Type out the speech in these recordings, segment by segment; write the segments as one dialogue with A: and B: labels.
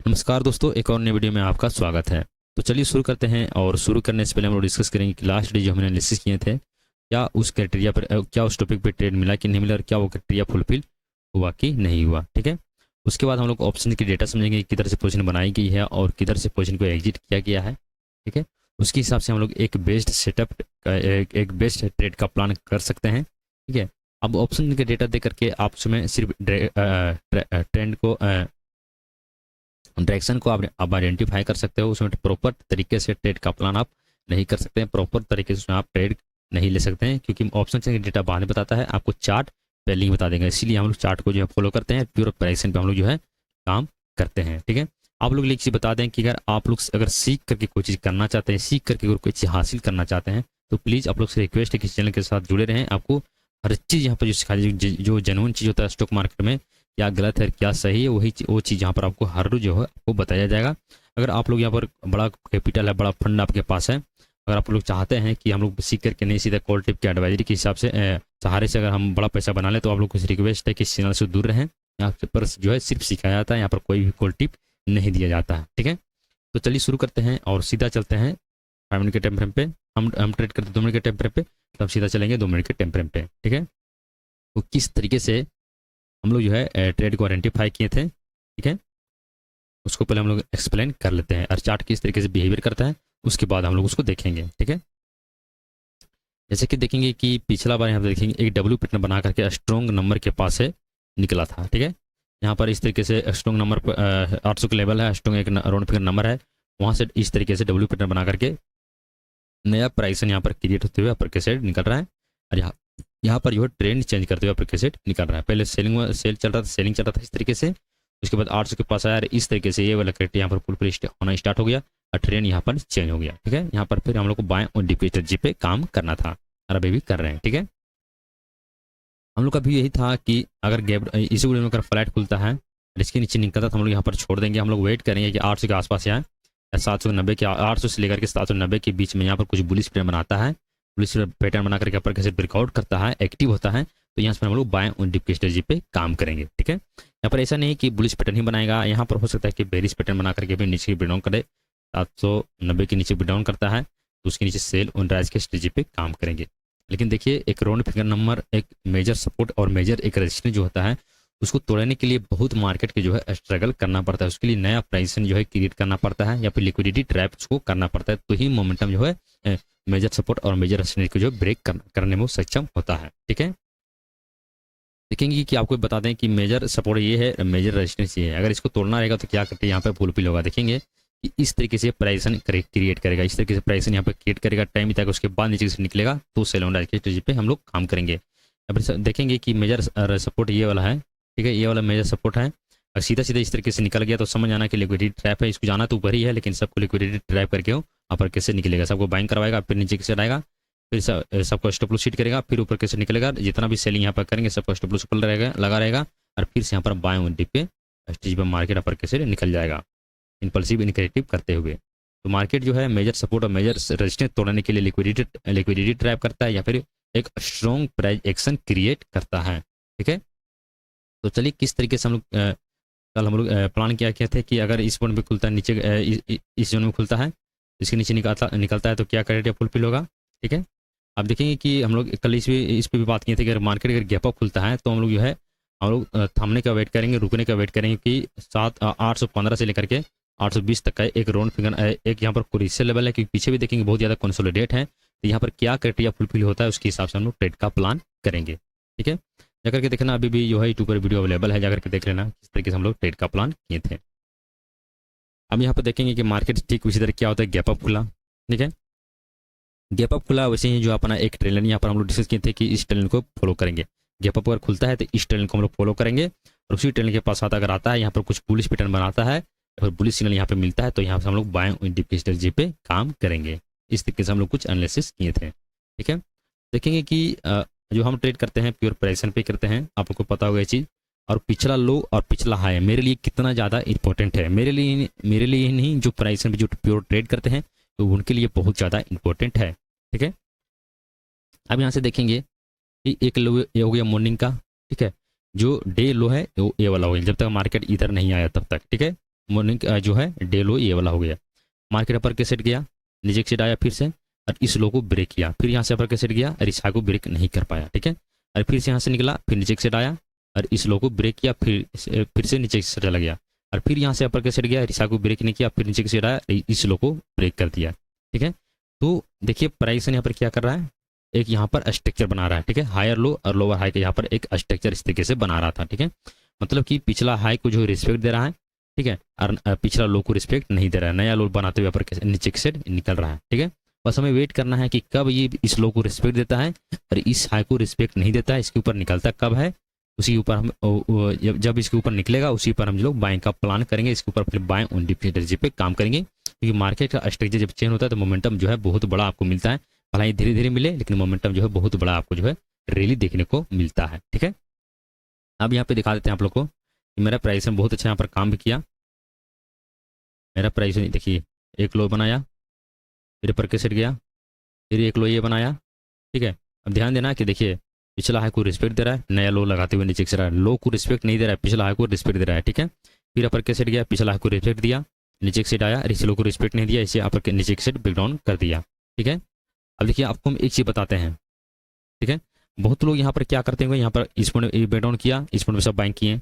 A: नमस्कार दोस्तों, एक और नई वीडियो में आपका स्वागत है। तो चलिए शुरू करते हैं। और शुरू करने से पहले हम लोग डिस्कस करेंगे कि लास्ट डे जो हमने एनालिसिस किए थे, क्या उस क्राइटेरिया पर क्या उस टॉपिक पे ट्रेड मिला कि नहीं मिला, और क्या वो क्राइटेरिया फुलफिल हुआ कि नहीं हुआ। ठीक है। उसके बाद हम लोग ऑप्शन की डेटा समझेंगे, किधर से पोजीशन बनाई गई है और किधर से पोजीशन को एग्जिट किया गया है। ठीक है। उसके हिसाब से हम लोग एक बेस्ट सेटअप एक बेस्ट ट्रेड का प्लान कर सकते हैं। ठीक है। अब ऑप्शन के डेटा दे करके आप उसमें सिर्फ ट्रेंड को डायरेक्शन को आप आइडेंटिफाई कर सकते हो। उसमें प्रॉपर तरीके से ट्रेड का प्लान आप नहीं कर सकते हैं, प्रॉपर तरीके से उसमें आप ट्रेड नहीं ले सकते हैं, क्योंकि ऑप्शन से डेटा बाद में बताता है, आपको चार्ट पहले ही बता देंगे। इसीलिए हम लोग चार्ट को जो है फॉलो करते हैं, प्योर प्राइसिंग पे हम लोग जो है काम करते हैं। ठीक है। आप लोग एक चीज़ बता दें कि अगर आप लोग अगर सीख करके कोई चीज़ करना चाहते हैं, सीख करके अगर कोई चीज़ हासिल करना चाहते हैं, तो प्लीज़ आप लोग से रिक्वेस्ट है कि इस चैनल के साथ जुड़े रहें। आपको हर चीज़ यहाँ पर जो सिखाई, जो जेन्युइन चीज़ होता है स्टॉक मार्केट में, क्या गलत है क्या सही है, वही वो चीज़ यहाँ पर आपको हर रोज जो है आपको बताया जाएगा। अगर आप लोग यहाँ पर बड़ा कैपिटल है, बड़ा फंड आपके पास है, अगर आप लोग चाहते हैं कि हम लोग सीख करके नहीं, सीधा कॉल टिप के एडवाइजरी के हिसाब से सहारे से अगर हम बड़ा पैसा बना लें, तो आप लोग को रिक्वेस्ट है कि इस चैनल से दूर रहें। यहाँ पर जो है सिर्फ सिखाया जाता है, यहाँ पर कोई भी कॉल टिप नहीं दिया जाता है। ठीक है। तो चलिए शुरू करते हैं और सीधा चलते हैं 5 मिनट के टाइम फ्रेम पे। हम ट्रेड करते 2 मिनट के टाइम फ्रेम पे, तो हम सीधा चलेंगे 2 मिनट के टाइम फ्रेम पे। ठीक है। तो किस तरीके से हम लोग जो है ट्रेड को आइडेंटिफाई किए थे, ठीक है, उसको पहले हम लोग एक्सप्लेन कर लेते हैं, और चार्ट किस तरीके से बिहेवियर करता है उसके बाद हम लोग उसको देखेंगे। ठीक है। जैसे कि देखेंगे कि पिछला बार यहाँ पर देखेंगे एक डब्ल्यू पैटर्न बना करके स्ट्रॉन्ग नंबर के पास से निकला था। ठीक है। यहाँ पर इस तरीके से स्ट्रॉन्ग नंबर पर 800 का लेवल है, स्ट्रॉन्ग एक राउंड फिगर नंबर है, वहाँ से इस तरीके से डब्ल्यू पैटर्न बना करके नया प्राइस यहाँ पर क्रिएट होते हुए अपर के साइड निकल रहा है। और यहाँ पर जो है ट्रेंड चेंज करते हुए अपर के साइड निकल रहा है। पहले सेल चल रहा था, सेलिंग चल रहा था इस तरीके से, उसके बाद 800 के पास आया, इस तरीके से ये वाला क्रेडिट यहाँ पर फुल होना स्टार्ट हो गया और ट्रेंड यहाँ पर चेंज हो गया। ठीक है। यहाँ पर फिर हम लोग को बाएं और डीपी स्ट्रेटजी पे काम करना था, और अभी भी कर रहे हैं। ठीक है। हम लोग का भी यही था कि अगर गैप इसी वीडियो में अगर फ्लैट खुलता है और इसके नीचे निकलता तो हम लोग यहाँ पर छोड़ देंगे। हम लोग वेट करेंगे कि 800 के आसपास आए, 790 के 800 से लेकर के 790 के बीच में यहाँ पर कुछ बुलिश पैटर्न बनाता है, बुलिश पैटर्न बना करके ऊपर कैसे ब्रेकआउट करता है, एक्टिव होता है, तो यहाँ पर हम लोग बाएं और डिप की स्ट्रेटजी पे काम करेंगे। ठीक है। यहाँ पर ऐसा नहीं कि बुलिश पैटर्न ही बनाएगा, यहाँ पर हो सकता है कि बेरिश पैटर्न बना करके भी नीचे ब्रेक डाउन करे, 790 के नीचे ब्रेक डाउन करता है तो उसके नीचे सेल और राइज की स्ट्रेटजी पे काम करेंगे। लेकिन देखिए, एक राउंड फिगर नंबर, एक मेजर सपोर्ट और मेजर एक रेजिस्टेंस जो होता है, उसको तोड़ने के लिए बहुत मार्केट के जो है स्ट्रगल करना पड़ता है, उसके लिए नया प्राइसन जो है क्रिएट करना पड़ता है, या फिर लिक्विडिटी ट्रैप उसको करना पड़ता है, तो ही मोमेंटम जो है मेजर सपोर्ट और मेजर रेजिस्टेंस को जो ब्रेक करने में वो सक्षम होता है। ठीक है। देखेंगे कि आपको बता दें कि मेजर सपोर्ट ये है, मेजर रेजिस्टेंस ये है, अगर इसको तोड़ना रहेगा तो क्या करते हैं, यहाँ पे फुलफिल होगा। देखेंगे कि इस तरीके से प्राइसन क्रिएट करेगा, इस तरीके से प्राइसन यहाँ पे क्रिएट करेगा, टाइम बिताएगा, उसके बाद नीचे से निकलेगा, तो सेल ऑन की स्ट्रेटजी पे हम लोग काम करेंगे। अब देखेंगे कि मेजर सपोर्ट ये वाला है। ठीक है। ये वाला मेजर सपोर्ट है, और सीधा सीधा इस तरीके से निकल गया तो समझ आना कि लिक्विडिटी ट्रैप है, इसको जाना तो ऊपर ही है, लेकिन सबको लिक्विडिटी ट्रैप करके हो अपर कैसे निकलेगा, सबको बाइंग करवाएगा, फिर नीचे कैसे आएगा, फिर सबको स्टॉप लॉस शीट करेगा, फिर ऊपर कैसे निकलेगा, जितना भी सेलिंग यहाँ पर करेंगे सबको स्टॉप लॉस ऊपर रहेगा, लगा रहेगा, और फिर से यहाँ पर बाएं डिप पे स्टेज पर मार्केट अपर कैसे निकल जाएगा, इम्पल्सिव इनक्रेटिव करते हुए। तो मार्केट जो है मेजर सपोर्ट और मेजर रेजिस्टेंस तोड़ने के लिए लिक्विडिटी ट्रैप करता है, या फिर एक स्ट्रॉन्ग प्राइस एक्शन क्रिएट करता है। ठीक है। तो चलिए किस तरीके से हम लोग कल हम लोग प्लान किया थे कि अगर इस पॉइंट पे खुलता है, नीचे इस जोन में खुलता है, इसके नीचे निकलता है, तो क्या क्राइटेरिया फुलफिल होगा। ठीक है। आप देखेंगे कि हम लोग कल इस पे भी बात किए थे कि अगर मार्केट अगर गैप अप खुलता है तो हम लोग जो है हम लोग थमने का वेट करेंगे, रुकने का वेट करेंगे कि 815 से लेकर के 820 तक का एक राउंड फिगर, एक यहाँ पर क्रूशियल लेवल है, क्योंकि पीछे भी देखेंगे बहुत ज़्यादा कंसोलिडेट है, तो यहाँ पर क्या क्राइटेरिया फुलफिल होता है उसके हिसाब से हम लोग ट्रेड का प्लान करेंगे। ठीक है। जाकर के देखना, अभी भी जो है यूट्यूब पर वीडियो अवेलेबल है, जाकर के देख लेना किस तरीके से हम लोग ट्रेड का प्लान किए थे। अब यहाँ पर देखेंगे कि मार्केट ठीक उसी तरह क्या होता है, गैप अप खुला। ठीक है। गैप अप खुला, वैसे ही जो अपना एक ट्रेंड यहाँ पर हम लोग डिस्कस किए थे कि इस ट्रेंड को फॉलो करेंगे, गैप अप अगर खुलता है तो इस ट्रेंड को हम लोग फॉलो करेंगे, और उसी ट्रेंड के पास अगर आता है यहाँ पर कुछ बुलिश पैटर्न बनाता है और बुलिश सिग्नल यहाँ पे मिलता है, तो यहाँ से हम लोग बाएं डिप की स्ट्रेटजी पे काम करेंगे। इस तरीके से हम लोग कुछ एनालिसिस किए थे। ठीक है। देखेंगे कि जो हम ट्रेड करते हैं प्योर प्राइसन पे करते हैं, आपको पता होगा ये चीज़, और पिछला लो और पिछला हाई मेरे लिए कितना ज़्यादा इंपॉर्टेंट है, मेरे लिए ही नहीं, जो प्राइसन पे जो प्योर ट्रेड करते हैं तो उनके लिए बहुत ज़्यादा इंपॉर्टेंट है। ठीक है। अब यहाँ से देखेंगे कि एक लो ये हो गया मॉर्निंग का। ठीक है। जो डे लो है वो ये वाला हो गया, जब तक मार्केट इधर नहीं आया तब तक। ठीक है। मॉर्निंग जो है डे लो ये वाला हो गया। मार्केट अपर के सेट गया, नीचे के सेट आया फिर से और इस लो को ब्रेक किया, फिर यहाँ से अपर के सेट गया और इस हाई को ब्रेक नहीं कर पाया, ठीक है। और फिर से यहाँ से निकला, फिर नीचे के सेट आया और इस लो को ब्रेक किया, फिर से नीचे के सेट चला गया और फिर यहाँ से अपर के सेट गया, इस हाई को ब्रेक नहीं किया, फिर नीचे के सेट आया, इस लो को ब्रेक कर दिया, ठीक है। तो देखिए प्राइस यहाँ पर क्या कर रहा है, एक यहाँ पर स्ट्रक्चर बना रहा है, ठीक है। हायर लो और लोअर हाई का यहाँ पर एक स्ट्रक्चर इस तरीके से बना रहा था, ठीक है। मतलब कि पिछला हाई को जो रिस्पेक्ट दे रहा है, ठीक है, और पिछला लो को रिस्पेक्ट नहीं दे रहा है, नया लो बनाते हुए ऊपर नीचे की साइड निकल रहा है, ठीक है। बस हमें वेट करना है कि कब ये इस लो को रिस्पेक्ट देता है और इस हाई को रिस्पेक्ट नहीं देता है, इसके ऊपर निकलता कब है, उसी ऊपर हम जब इसके ऊपर निकलेगा उसी पर हम लोग बाइंग का प्लान करेंगे, इसके ऊपर फिर बाइंग ऑन डिप स्ट्रेटजी पे काम करेंगे। क्योंकि मार्केट का स्ट्रक्चर जब चेंज होता है तो मोमेंटम जो है बहुत बड़ा आपको मिलता है, भले ही धीरे धीरे मिले लेकिन मोमेंटम जो है बहुत बड़ा आपको जो है रैली देखने को मिलता है, ठीक है। अब यहाँ पे दिखा देते हैं आप लोग को कि मेरा प्राइस में बहुत अच्छा यहाँ पर काम भी किया। मेरा प्राइस देखिए एक लो बनाया, फिर ऊपर के सेट गया, फिर एक लो ये बनाया, ठीक है। अब ध्यान देना कि देखिए पिछला हाई को रिस्पेक्ट दे रहा है, नया लो लगाते हुए नीचे से रहा है, लो को रिस्पेक्ट नहीं दे रहा है, पिछला हाई को रिस्पेक्ट दे रहा है, ठीक है। फिर अपर के सेट गया, पिछला हाई को रिस्पेक्ट दिया, नीचे के सेट आया, इस लो को रिस्पेक्ट नहीं दिया, इसे अपर के नीचे के सेट ब्रेक डाउन कर दिया, ठीक है। अब देखिए आपको हम एक चीज़ बताते हैं, ठीक है। बहुत लोग यहाँ पर क्या करते हैं, यहाँ पर इस पॉइंट ब्रेक डाउन किया, इस पॉइंट में सब बाइंग किए,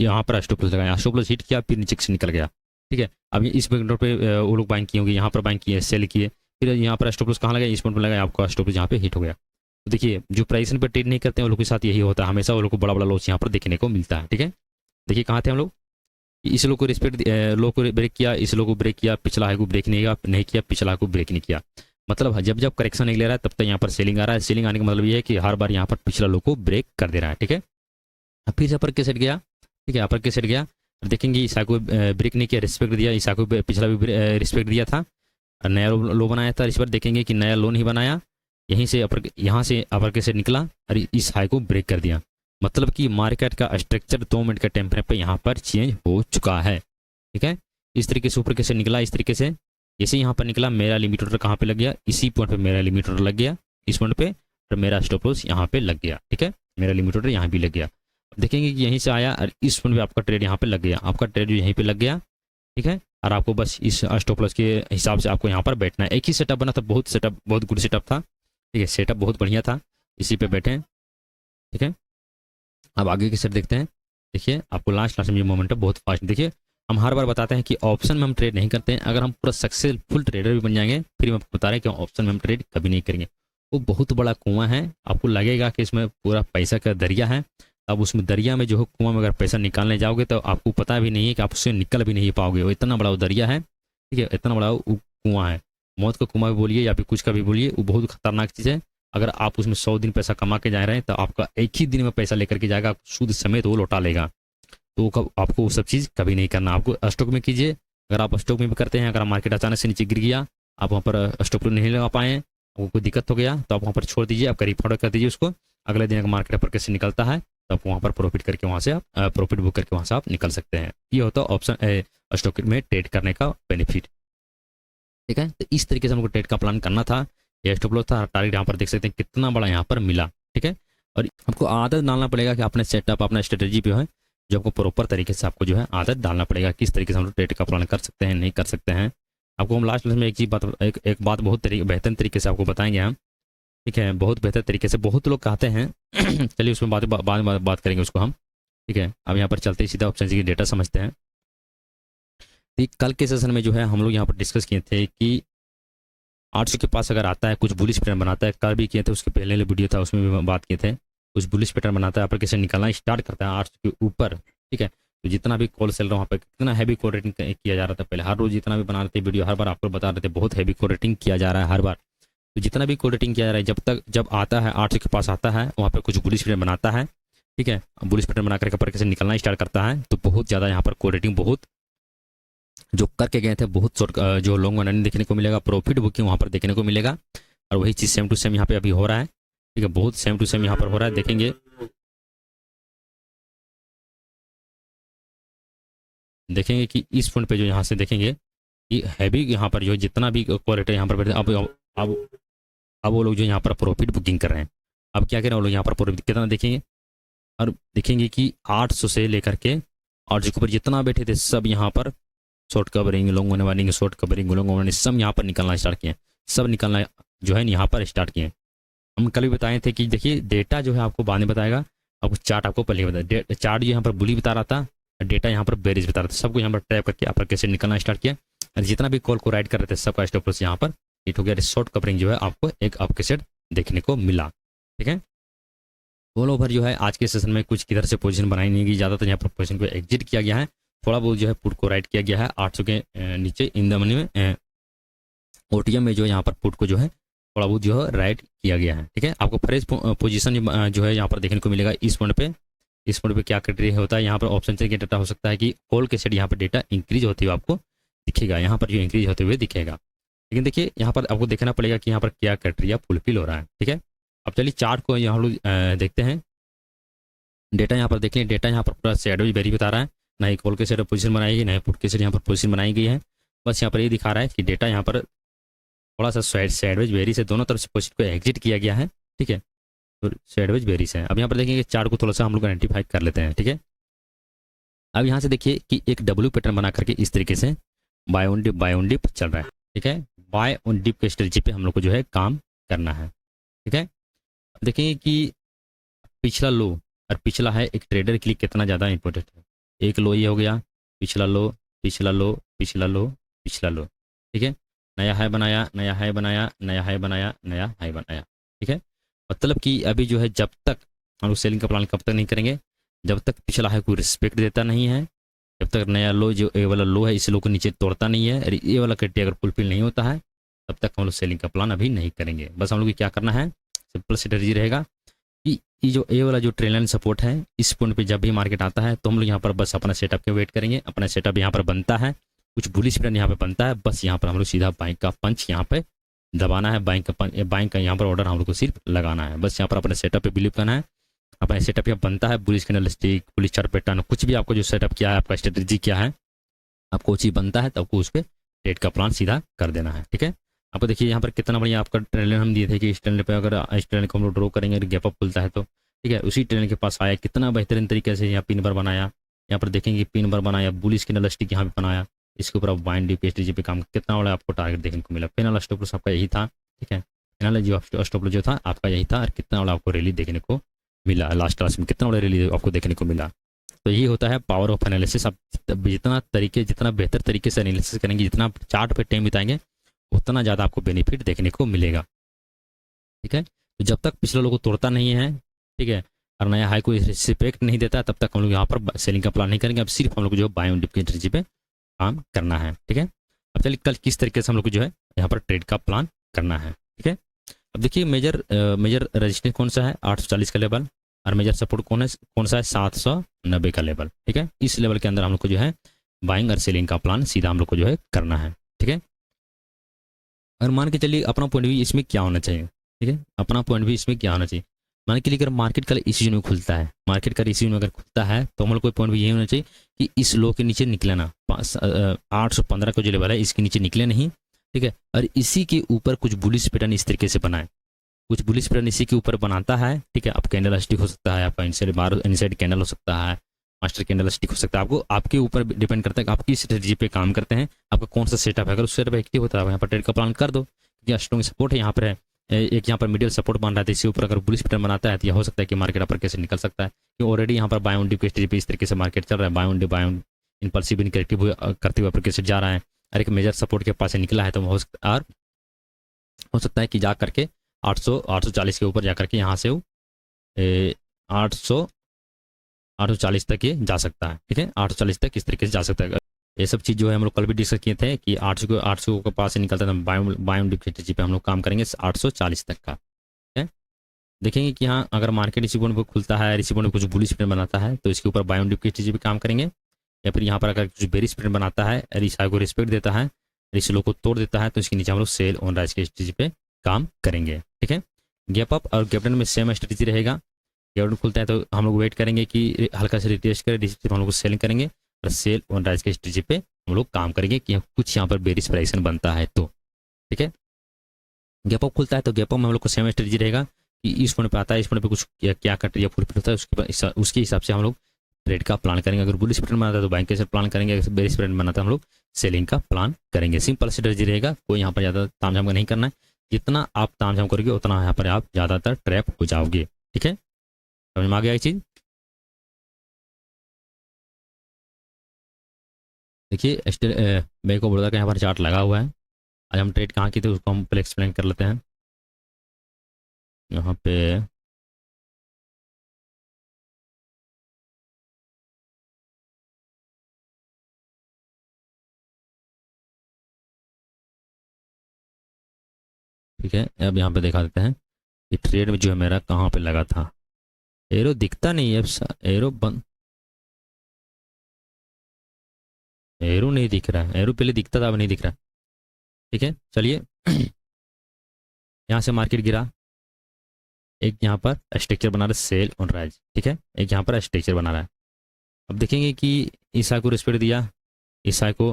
A: यहाँ पर स्टॉप लॉस लगाया, स्टॉप लॉस हिट किया, फिर नीचे से निकल गया, ठीक है। अब इस ब्रेक डाउन पे वो लोग बाइंग किए होंगे, यहाँ पर बाइंग किए, सेल किए, फिर यहाँ पर स्टॉप लॉस कहाँ लगा, इस पॉइंट पर लगा, आपका स्टॉप लॉस यहाँ पे हिट हो गया। तो देखिए जो प्राइस पर ट्रेड नहीं करते हैं वो लोग के साथ यही होता है, हमेशा वो लोग को बड़ा बड़ा लॉस यहाँ पर देखने को मिलता है, ठीक है। देखिए कहाँ थे हम लोग, इस लो को रिस्पेक्ट लो को ब्रेक किया, इस लो को ब्रेक किया, पिछला हाई को ब्रेक नहीं किया, पिछला हाई को ब्रेक नहीं किया, मतलब जब जब करेक्शन नहीं ले रहा है तब तक यहाँ पर सेलिंग आ रहा है। सेलिंग आने का मतलब ये है कि हर बार यहाँ पर पिछला लो को ब्रेक कर दे रहा है, ठीक है। फिर से अपर के सेट गया, ठीक है, अपर के सेट गया, देखेंगे ईसा को ब्रेक नहीं किया, रिस्पेक्ट दिया, ईसा को पिछला भी रिस्पेक्ट दिया था, नया लो बनाया था, इस पर देखेंगे कि नया लो नहीं बनाया, यहीं से यहाँ से अपर के सेट निकला और इस हाई को ब्रेक कर दिया। मतलब कि मार्केट का स्ट्रक्चर 2 मिनट के टाइम फ्रेम पे यहाँ पर चेंज हो चुका है, ठीक है। इस तरीके से ऊपर कैसे निकला, इस तरीके से जैसे यहाँ पर निकला, मेरा लिमिट ऑर्डर कहाँ पे लग गया, इसी पॉइंट पे मेरा लिमिट ऑर्डर लग गया, इस पॉइंट पे, और मेरा स्टॉप लॉस यहाँ पे लग गया, ठीक है, मेरा लिमिट ऑर्डर यहाँ भी लग गया। देखेंगे कि यहीं से आया और इस पॉइंट पे आपका ट्रेड यहाँ पे लग गया, आपका ट्रेड यहीं पे लग गया, ठीक है। और आपको बस इस स्टॉप लॉस के हिसाब से आपको यहाँ पर बैठना है। एक ही सेटअप बना था, बहुत गुड सेटअप था, ठीक है, सेटअप बहुत बढ़िया था, इसी पे बैठे, ठीक है। अब आगे की सेट देखते हैं। देखिए आपको लास्ट में ये मोमेंटम बहुत फास्ट, देखिए हम हर बार बताते हैं कि ऑप्शन में हम ट्रेड नहीं करते हैं, अगर हम पूरा सक्सेसफुल ट्रेडर भी बन जाएंगे फिर हम बता रहे हैं कि ऑप्शन में हम ट्रेड कभी नहीं करेंगे। वो बहुत बड़ा कुआं है, आपको लगेगा कि इसमें पूरा पैसा का दरिया है, अब उसमें दरिया में जो है कुआं में अगर पैसा निकालने जाओगे तो आपको पता भी नहीं है कि आप उससे निकल भी नहीं पाओगे, वो इतना बड़ा वो दरिया है, ठीक है, इतना बड़ा वो कुआं है, मौत का कुआं भी बोलिए या फिर कुछ का भी बोलिए, वो बहुत खतरनाक चीज़ है। अगर आप उसमें 100 दिन पैसा कमा के जा रहे हैं तो आपका एक ही दिन में पैसा लेकर के जाएगा, सूद समेत वो लौटा लेगा। तो आपको वो सब चीज़ कभी नहीं करना, आपको स्टॉक में कीजिए। अगर आप स्टॉक में भी करते हैं, अगर मार्केट अचानक से नीचे गिर गया, आप वहाँ पर स्टॉक नहीं लगा पाए, आपको कोई दिक्कत हो गया तो आप वहाँ पर छोड़ दीजिए, आप रिफंड कर दीजिए उसको, अगले दिन अगर मार्केट पर कैसे निकलता है तो आप वहाँ पर प्रॉफिट करके वहाँ से आप प्रॉफिट बुक करके वहाँ से आप निकल सकते हैं। ये होता है ऑप्शन स्टॉक में ट्रेड करने का बेनिफिट, ठीक है। तो इस तरीके से हमको ट्रेड का प्लान करना था, ये स्टॉप लॉस था, टारगेट यहाँ पर देख सकते हैं कितना बड़ा यहाँ पर मिला, ठीक है। और आपको आदत डालना पड़ेगा कि अपने सेटअप अपना स्ट्रेटजी पे है जो आपको प्रॉपर तरीके से आपको जो है आदत डालना पड़ेगा, किस तरीके से हम लोग ट्रेड का प्लान कर सकते हैं, नहीं कर सकते हैं। आपको हम लास्ट में एक बात बहुत बेहतर तरीके से आपको बताएंगे हम, ठीक है, बहुत बेहतर तरीके से। बहुत लोग कहते हैं चलिए उसमें बाद में बात करेंगे उसको हम, ठीक है। अब यहाँ पर चलते ही सीधा ऑप्शन की डेटा समझते हैं। तो कल के सेशन में जो है हम लोग यहाँ पर डिस्कस किए थे कि 800 के पास अगर आता है कुछ बुलिश पैटर्न बनाता है, कल भी किए थे, उसके पहले वाले वीडियो था उसमें भी बात किए थे, कुछ बुलिश पैटर्न बनाता है, कैसे निकलना स्टार्ट करता है 800 के ऊपर, ठीक है। तो जितना भी कॉल सेल रहा वहाँ पर कितना हैवी कॉल रेटिंग किया जा रहा था पहले, हर रोज जितना भी बना रहे थे वीडियो, हर बार आपको बता रहे थे बहुत हैवी कॉल रेटिंग किया जा रहा है हर बार। तो जितना भी कॉल रेटिंग किया जा रहा है जब आता है 800 के पास आता है वहाँ पर कुछ बुलिश पैटर्न बनाता है, ठीक है, बुलिश पैटर्न बना करके कैसे निकलना स्टार्ट करता है, तो बहुत ज़्यादा यहाँ पर कॉल रेटिंग बहुत जो करके गए थे बहुत जो लॉन्ग रन देखने को मिलेगा, प्रॉफिट बुकिंग वहाँ पर देखने को मिलेगा। और वही चीज़ सेम टू सेम यहाँ पे अभी हो रहा है, ठीक है, बहुत सेम टू सेम यहाँ पर हो रहा है। देखेंगे कि इस पॉइंट पे जो यहाँ से देखेंगे कि हैवी यहाँ पर जो जितना भी क्वालिटी यहाँ पर बैठे, अब वो लोग जो यहाँ पर प्रॉफिट बुकिंग कर रहे हैं, अब क्या करें वो लोग यहाँ पर प्रॉफिट कितना देखेंगे, और देखेंगे कि 800 से लेकर के और जो ऊपर जितना बैठे थे सब यहाँ पर शॉर्ट कवरिंग, लॉन्ग होने वाली शॉर्ट कवरिंग, लॉन्ग होने सब यहाँ पर निकलना स्टार्ट किए, सब निकलना जो है यहाँ पर स्टार्ट किए। हम कल भी बताए थे कि देखिए डेटा जो है आपको बाद में बताएगा, आपको चार्ट आपको पहले बताया। चार्ट जो यहाँ पर बुली बता रहा था, डेटा यहाँ पर बेरिज बता रहा था, सबको यहाँ पर टैप करके अपर कैसे निकलना स्टार्ट किया। और जितना भी कॉल को राइट कर रहे थे सबका स्टॉप लॉस यहाँ पर हिट हो गया। शॉर्ट कवरिंग जो है आपको एक अप के सेट देखने को मिला। ठीक है, ऑल ओवर जो है आज के सेशन में कुछ किधर से पोजीशन बनाई नहीं गई, ज़्यादातर यहाँ पर पोजीशन को एग्जिट किया गया है, थोड़ा बहुत जो है पुट को राइट किया गया है 800 के नीचे इन द मनी में। ओटीएम में जो है यहाँ पर पुट को जो है थोड़ा बहुत जो है राइट किया गया है। ठीक है, आपको फ्रेश पोजीशन जो है यहाँ पर देखने को मिलेगा इस पॉइंट पे। इस पॉइंट पे क्या क्राइटेरिया होता है, यहाँ पर ऑप्शन चेक डेटा हो सकता है कि कॉल के सेट यहाँ पर डेटा इंक्रीज होते हुए आपको दिखेगा, यहाँ पर जो इंक्रीज होते हुए दिखेगा। लेकिन देखिए यहाँ पर आपको देखना पड़ेगा कि यहाँ पर क्या क्राइटेरिया फुलफिल हो रहा है। ठीक है, अब चलिए चार्ट को यहाँ लोग देखते हैं। डेटा यहाँ पर देख लें, डेटा यहाँ पर पूरा सैडविच वेरी बता रहा है, ना ही कॉल के सेट पोजीशन बनाई गई, ना ही पुट के सेट यहाँ पर पोजीशन बनाई गई है। बस यहाँ पर ये दिखा रहा है कि डेटा यहाँ पर थोड़ा सा सैडविच वेरी से दोनों तरफ से पोजीशन को एग्जिट किया गया है। ठीक है, तो सैडविच वेरी से अब यहाँ पर देखेंगे चार्ट को थोड़ा सा हम लोग आइडेंटिफाई कर लेते हैं। ठीक है, अब यहाँ से देखिए कि एक डब्ल्यू पैटर्न बना करके इस तरीके से बाय ऑन डिप चल रहा है। ठीक है, बाय ऑन डिप के स्ट्रेटजी पे हम लोग को जो है काम करना है। ठीक है, अब देखेंगे कि पिछला लो और पिछला है एक ट्रेडर के लिए कितना ज़्यादा इंपॉर्टेंट है। एक लो ये हो गया, पिछला लो, पिछला लो, पिछला लो, पिछला लो। ठीक है, नया हाई बनाया, नया हाई बनाया, नया हाई बनाया, नया हाई बनाया। ठीक है, मतलब कि अभी जो है जब तक हम लोग सेलिंग का प्लान कब तक नहीं करेंगे, जब तक पिछला हाई को रिस्पेक्ट देता नहीं है, जब तक नया लो जो ए वाला लो है इस लो को नीचे तोड़ता नहीं है, और ये वाला क्राइटेरिया अगर फुलफिल नहीं होता है तब तक हम लोग सेलिंग का प्लान अभी नहीं करेंगे। बस हम लोग को क्या करना है, सिंपल स्ट्रेटजी रहेगा कि ये जो ए वाला जो ट्रेंड लाइन सपोर्ट है इस पॉइंट पे जब भी मार्केट आता है तो हम लोग यहाँ पर बस अपना सेटअप के वेट करेंगे। अपना सेटअप यहाँ पर बनता है, कुछ बुलिश ट्रेंड यहाँ पे बनता है, बस यहाँ पर हम लोग सीधा बाइंग का पंच यहाँ पे दबाना है, बाइंग का यहाँ पर ऑर्डर हम लोग को सिर्फ लगाना है। बस यहाँ पर अपने सेटअप पे बिलीव करना है। अपना सेटअप यहाँ बनता है, bullish candlestick, bullish chart pattern, कुछ भी आपको जो सेटअप किया है, आपका स्ट्रेटजी क्या है, आपको चीज़ बनता है तो आपको उस पर ट्रेड का प्लान सीधा कर देना है। ठीक है, आपको देखिए यहाँ पर कितना बढ़िया आपका ट्रेंड लाइन हम दिए थे कि इस ट्रेंड पे अगर इस ट्रेंड को हम लोग ड्रॉ करेंगे, गैप अप खुलता है तो ठीक है, उसी ट्रेंड के पास आया, कितना बेहतरीन तरीके से यहाँ पिन बार बनाया। यहाँ पर देखेंगे पिन बार बनाया, बुलिश कैंडलस्टिक यहाँ पे बनाया, इसके ऊपर आप बाइंड डी पीएसडी पे काम, कितना बड़ा आपको टारगेट देखने को मिला। फाइनल स्टॉप लॉस आपका यही था। ठीक है, फाइनल जो स्टॉप लॉस जो था आपका यही था, और कितना बड़ा आपको रैली देखने को मिला, लास्ट क्लास में कितना बड़ा रैली आपको देखने को मिला। तो यही होता है पावर ऑफ एनालिसिस। आप जितना बेहतर तरीके से एनालिसिस करेंगे, जितना चार्ट पे टाइम बिताएंगे, उतना ज़्यादा आपको बेनिफिट देखने को मिलेगा। ठीक है, तो जब तक पिछले लोगों को तोड़ता नहीं है, ठीक है, और नया हाई को रिस्पेक्ट नहीं देता, तब तक हम लोग यहाँ पर सेलिंग का प्लान नहीं करेंगे। अब सिर्फ हम लोग जो बाय ऑन डिप की स्ट्रेटजी पे काम करना है। ठीक है, अब चलिए कल किस तरीके से हम लोग को जो है यहाँ पर ट्रेड का प्लान करना है। ठीक है, अब देखिए मेजर रेजिस्टेंस कौन सा है, 840 का लेवल, और मेजर सपोर्ट कौन सा है, 790 का लेवल। ठीक है, इस लेवल के अंदर हम लोग को जो है बाइंग और सेलिंग का प्लान सीधा हम लोग को जो है करना है। ठीक है, और मान के चलिए अपना पॉइंट भी इसमें क्या होना चाहिए। ठीक है, अपना पॉइंट भी इसमें क्या होना चाहिए, मान के लिए अगर मार्केट कल इसी जोन में खुलता है, मार्केट का इसी जोन में अगर खुलता है तो हम लोग कोई पॉइंट भी यही होना चाहिए कि इस लो के नीचे निकले ना, 815 का जो लेवल है इसके नीचे निकले नहीं। ठीक है, और इसी के ऊपर कुछ बुलिश पैटर्न इस तरीके से बनाए, कुछ बुलिश पैटर्न इसी के ऊपर बनाता है। ठीक है, आप कैंडल स्टिक हो सकता है, आपका इनसाइड कैंडल हो सकता है, मास्टर कैंडल स्टिक हो सकता है, आपको आपके ऊपर डिपेंड करता है कि आप किस स्ट्रेटजी पे काम करते हैं, आपका कौन सा सेटअप है। अगर उस सेटअप एक्टिव होता है यहाँ पर ट्रेड का प्लान कर दो, क्योंकि स्ट्रॉन्ग सपोर्ट है यहाँ पर है, एक यहाँ पर मिडिल सपोर्ट बन रहा है, इसके ऊपर अगर बुलिश पैटर्न बनाता है तो यह हो सकता है कि मार्केट अपर कैसे निकल सकता है, क्योंकि ऑलरेडी यहाँ पर बाय ऑन डिप के स्टेज पे इस तरीके से मार्केट चल रहा है, बाय ऑन इम्पल्सिव इनकरेक्टिव करते हुए अपर कैसे जा रहा है, और एक मेजर सपोर्ट के पास से निकला है, तो हो सकता है कि जा करके 840 के ऊपर जा करके यहाँ से 840 तक ये जा सकता है। ठीक है, 840 तक किस तरीके से जा सकता है, ये सब चीज़ जो है हम लोग कल भी डिस्कस किए थे कि 800 के पास से निकलता है, बाय ऑन डिप स्ट्रेटजी पे हम लोग काम करेंगे 840 तक का। ठीक है, देखेंगे कि हाँ अगर मार्केट इसी पॉइंट पर खुलता है, इसी पॉइंट पर कुछ बुलिश पैटर्न बनाता है तो इसके ऊपर बाय ऑन डिप की स्ट्रेटजी पे काम करेंगे, या फिर यहाँ पर अगर कुछ बेरिश पैटर्न बनाता है और इस हाई को रिस्पेक्ट देता है, इस लो को तोड़ देता है, तो इसके नीचे हम लोग सेल ऑन राइज की स्ट्रेटजी पे काम करेंगे। ठीक है, गैप अप और गैप डाउन में सेम स्ट्रेटजी रहेगा। गैप डाउन खुलता है तो हम लोग वेट करेंगे कि हल्का से रिटेस्ट करे, हम लोग सेलिंग करेंगे, और सेल ऑन राइज की स्ट्रेटजी पे हम लोग काम करेंगे कि कुछ यहाँ पर बेरिश प्राइसन बनता है तो। ठीक है, गैप अप खुलता है तो गैप अप में हम लोग को सेम स्ट्रेटजी रहेगा कि इस पॉइंट पे आता है, इस पॉइंट पे कुछ क्या कट या फुल होता है, उसके हिसाब से हम लोग ट्रेड का प्लान करेंगे। अगर बुलिश पैटर्न बनाता है तो बाइंग कैसे प्लान करेंगे, अगर बेरिश पैटर्न बनाता है हम लोग सेलिंग का प्लान करेंगे। सिंपल स्ट्रेटजी रहेगा, कोई यहाँ पर ज़्यादा तामझाम का नहीं करना है। जितना आप तामझाम करोगे उतना यहाँ पर आप ज़्यादातर ट्रैप हो जाओगे। ठीक है, समझ में आ गया ये चीज़। देखिए बैंक ऑफ बड़ौदा का यहाँ पर चार्ट लगा हुआ है। आज हम ट्रेड कहाँ की थे उसको हम पहले एक्सप्लेन कर लेते हैं। यहाँ पे ठीक है, अब यहाँ पे दिखा देते हैं ये ट्रेड में जो है मेरा कहाँ पे लगा था। एरो दिखता नहीं है, एरो बंद, एरो नहीं दिख रहा है। एरो पहले दिखता था, अब नहीं दिख रहा। ठीक है, चलिए यहाँ से मार्केट गिरा, एक यहाँ पर स्ट्रक्चर बना रहा है सेल ऑन राइज। ठीक है, एक यहाँ पर स्ट्रक्चर बना रहा है। अब देखेंगे कि ईसा को रिस्पेक्ट दिया, ईसा को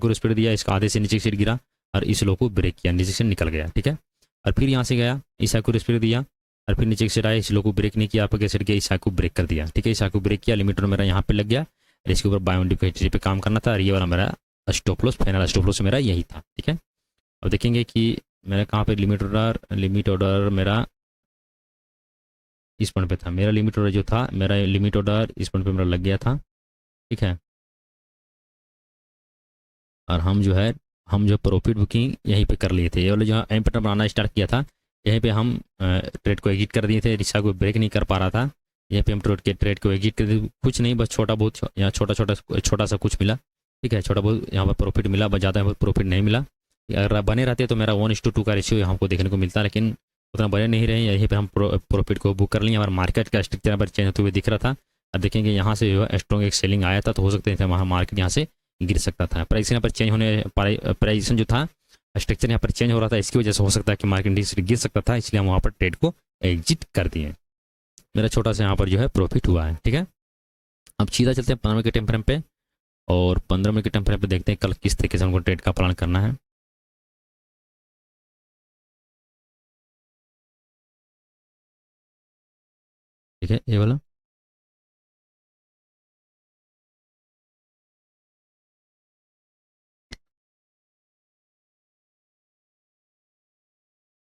A: रिस्पेक्ट दिया, इसका आधे से नीचे सीट गिरा और इस लो को ब्रेक किया, नीचे से निकल गया। ठीक है, और फिर यहाँ से गया, ईसा को रिस्पेक्ट दिया और फिर नीचे से आया, इस लो को ब्रेक नहीं किया, आपका कैसे किया, ईसा को ब्रेक कर दिया। ठीक है, ईसा को ब्रेक किया, लिमिटर मेरा यहाँ पे लग गया और इसके ऊपर बाय ऑन डिप पे काम करना था और ये वाला मेरा stop loss, final stop loss मेरा यही था। ठीक है, अब देखेंगे कि मेरा कहाँ पे लिमिट ऑर्डर मेरा इस पॉइंट पे था। मेरा लिमिट ऑर्डर जो था, मेरा लिमिट ऑर्डर इस पॉइंट पे मेरा लग गया था। ठीक है, और हम जो प्रॉफिट बुकिंग यहीं पे कर लिए थे। ये वाले जो एम पैटर्न बनाना स्टार्ट किया था, यहीं पे हम ट्रेड को एग्जिट कर दिए थे। रिक्शा को ब्रेक नहीं कर पा रहा था, यहीं पे हम ट्रेड को एग्जिट कर दिए। कुछ नहीं, बस छोटा बहुत यहाँ छोटा सा कुछ मिला। ठीक है, छोटा बहुत यहाँ पर प्रॉफिट मिला, बस ज़्यादा प्रॉफिट नहीं मिला। अगर बने रहते तो मेरा 1:2 का रेशियो हमको देखने को मिलता, लेकिन उतना बने नहीं रहे। यहीं पे हम प्रॉफिट को बुक कर लिए। हमारा मार्केट का स्ट्रक्चर यहाँ पर चेंज होते हुए दिख रहा था। अब देखेंगे यहाँ से जो है स्ट्रॉन्ग एक सेलिंग आया था, तो हो सकते थे वहाँ मार्केट यहाँ से गिर सकता था। प्राइस यहाँ पर चेंज होने, प्राइजेशन जो था, स्ट्रक्चर यहाँ पर चेंज हो रहा था, इसकी वजह से हो सकता है कि मार्केट गिर सकता था, इसलिए हम वहाँ पर ट्रेड को एग्जिट कर दिए। मेरा छोटा सा यहाँ पर जो है प्रॉफिट हुआ है। ठीक है, अब सीधा चलते हैं 15 मिनट के टाइम फ्रेम पे और 15 मिनट के टाइम फ्रेम पे देखते हैं कल किस तरीके से हमको ट्रेड का प्लान करना है। ठीक है, ये वाला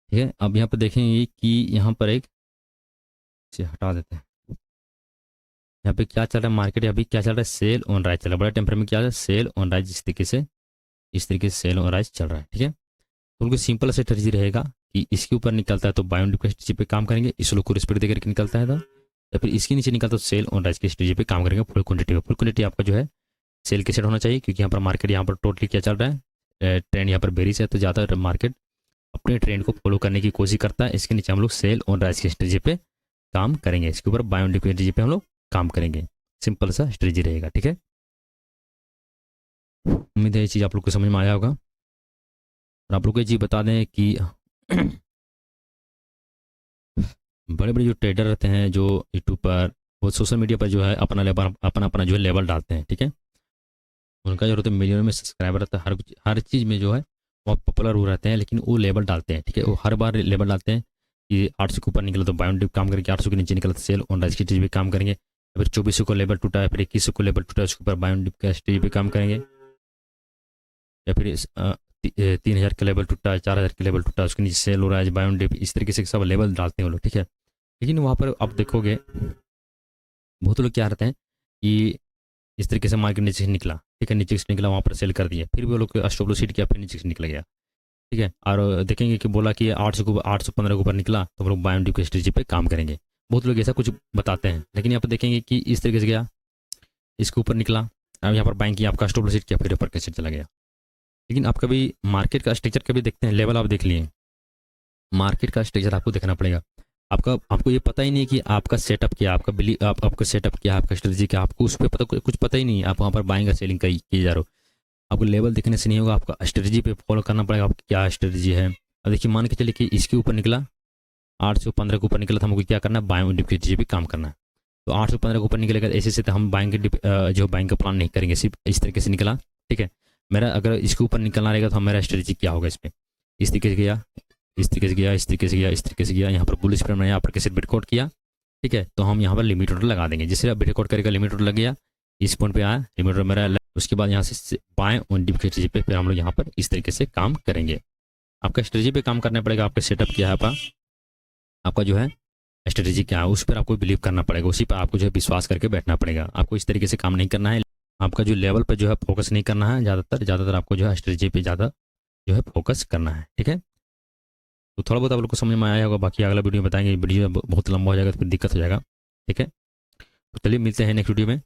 A: ठीक है। अब यहाँ पर देखेंगे कि यहाँ पर एक से हटा देते हैं। यहाँ पे क्या चल रहा है मार्केट, अभी क्या चल रहा है, सेल ऑन राइज चल रहा है। बड़ा टेम्पर में क्या चल रहा है, सेल ऑन राइज, इस तरीके से सेल ऑन राइज चल रहा है। ठीक है, तो उनको सिंपल स्ट्रेटजी रहेगा कि इसके ऊपर निकलता है तो बाय ऑन डिप स्ट्रेटजी पे काम करेंगे, इस लोग को रिस्पेक्ट देकर के निकलता है तो, या फिर इसके नीचे निकलता है तो सेल ऑन राइज की स्ट्रेटजी पे काम करेंगे। फुल क्वांटिटी आपका जो है सेल के सेट होना चाहिए, क्योंकि यहाँ पर मार्केट यहाँ पर टोटली क्या चल रहा है, ट्रेंड यहाँ पर बेरिश है, तो ज़्यादा मार्केट अपने ट्रेंड को फॉलो करने की कोशिश करता है। इसके नीचे हम लोग सेल ऑन राइज की स्ट्रेटजी पे काम करेंगे, इसके ऊपर बाय ऑन डिप स्ट्रेटजी पे हम लोग काम करेंगे। सिंपल सा स्ट्रेटजी रहेगा। ठीक है, उम्मीद है ये चीज़ आप लोग को समझ में आया होगा। और आप लोग को ये चीज़ बता दें कि बड़े बड़े जो ट्रेडर रहते हैं, जो यूट्यूब पर, वो सोशल मीडिया पर जो है अपना जो है लेवल डालते हैं। ठीक है, उनका जो रहता है मिलियन में सब्सक्राइबर रहता है, हर चीज़ में जो है वो पॉपुलर हो रहते हैं, लेकिन वो लेवल डालते हैं। ठीक है, वो हर बार लेवल डालते हैं कि 800 के ऊपर निकला तो बाय ऑन डिप काम करेंगे, 800 के नीचे निकला तो सेल ऑन राइज की स्ट्रेटजी पे काम करेंगे, फिर 2400 को लेवल टूटा है, फिर 2100 को लेवल टूटा है, उसके ऊपर बाय ऑन डिप का स्ट्रेटजी पे काम करेंगे, या फिर 3000 का लेवल टूटा है, 4000 का लेवल टूटा है, उसके नीचे सेल हो रहा है, बाय ऑन डिप, इस तरीके से सब लेवल डालते हैं वो लोग। ठीक है, लेकिन वहाँ पर आप देखोगे बहुत लोग क्या रहते हैं कि इस तरीके से मार्केट नीचे से निकला, ठीक है, नीचे से निकला, वहाँ पर सेल कर दिया, फिर भी वो लोग स्टॉप लॉस हिट किया, फिर नीचे से निकल गया। ठीक है, और देखेंगे कि बोला कि 815 के ऊपर निकला तो हम लोग बाय ऑन डिप की स्ट्रेटजी पे काम करेंगे। बहुत लोग ऐसा कुछ बताते हैं, लेकिन यहाँ पर देखेंगे कि इस तरीके से गया, इसके ऊपर निकला, अब यहाँ पर बाइंग किया, आपका स्टॉप लॉस हिट किया, फिर ऊपर कैसे चला गया। लेकिन आप कभी मार्केट का स्ट्रक्चर कभी देखते हैं, लेवल आप देख लिए, मार्केट का स्ट्रक्चर आपको देखना पड़ेगा। आपको ये पता ही नहीं कि आपका सेटअप क्या, आपका सेटअप क्या, आपका स्ट्रेटजी क्या, आपको उस पर कुछ पता ही नहीं। आप वहाँ पर बाइंग और सेलिंग किए जा रहे हो, आपको लेवल देखने से नहीं होगा, आपका स्ट्रेटजी पे फॉलो करना पड़ेगा, आपकी क्या स्ट्रेटजी है। अब देखिए, मान के चलिए कि इसके ऊपर निकला, 815 के ऊपर निकला, तो हमको क्या करना है, बाइंग डिप की स्ट्रेटजी पे काम करना है। तो 815 के ऊपर निकलेगा, ऐसे से तो हम बाइंग का प्लान नहीं करेंगे, सिर्फ इस तरीके से निकला। ठीक है, मेरा अगर इसके ऊपर निकलना रहेगा तो मेरा स्ट्रेटजी क्या होगा, इस पर इस तरीके से गया, इस तरीके से गया, इस तरीके से गया, इस तरीके से गया, यहाँ पर बुलिश पे मैंने यहाँ पर कैसे ब्रेकआउट किया। ठीक है, तो हम यहाँ पर लिमिट ऑर्डर लगा देंगे, जिससे ब्रेकआउट करेगा, लिमिट ऑर्डर लग गया, इस पॉइंट पे आया, लिमिट ऑर्डर मेरा उसके बाद यहाँ से बाएं ऑन डिप स्ट्रेटेजी पे फिर हम लोग यहाँ पर इस तरीके से काम करेंगे। आपका स्ट्रेटेजी पे काम करना पड़ेगा, आपका सेटअप क्या है, आपका जो है स्ट्रेटेजी क्या है उस पर आपको बिलीव करना पड़ेगा, उसी पर आपको जो है विश्वास करके बैठना पड़ेगा। आपको इस तरीके से काम नहीं करना है, आपका जो लेवल पर जो है फोकस नहीं करना है, ज़्यादातर आपको जो है स्ट्रेटेजी पे ज़्यादा जो है फोकस करना है। ठीक है, तो थोड़ा बहुत आप लोग को समझ में आया होगा, बाकी अगला वीडियो में बताएंगे, वीडियो बहुत लंबा हो जाएगा तो फिर दिक्कत हो जाएगा। ठीक है, तो चलिए मिलते हैं नेक्स्ट वीडियो में।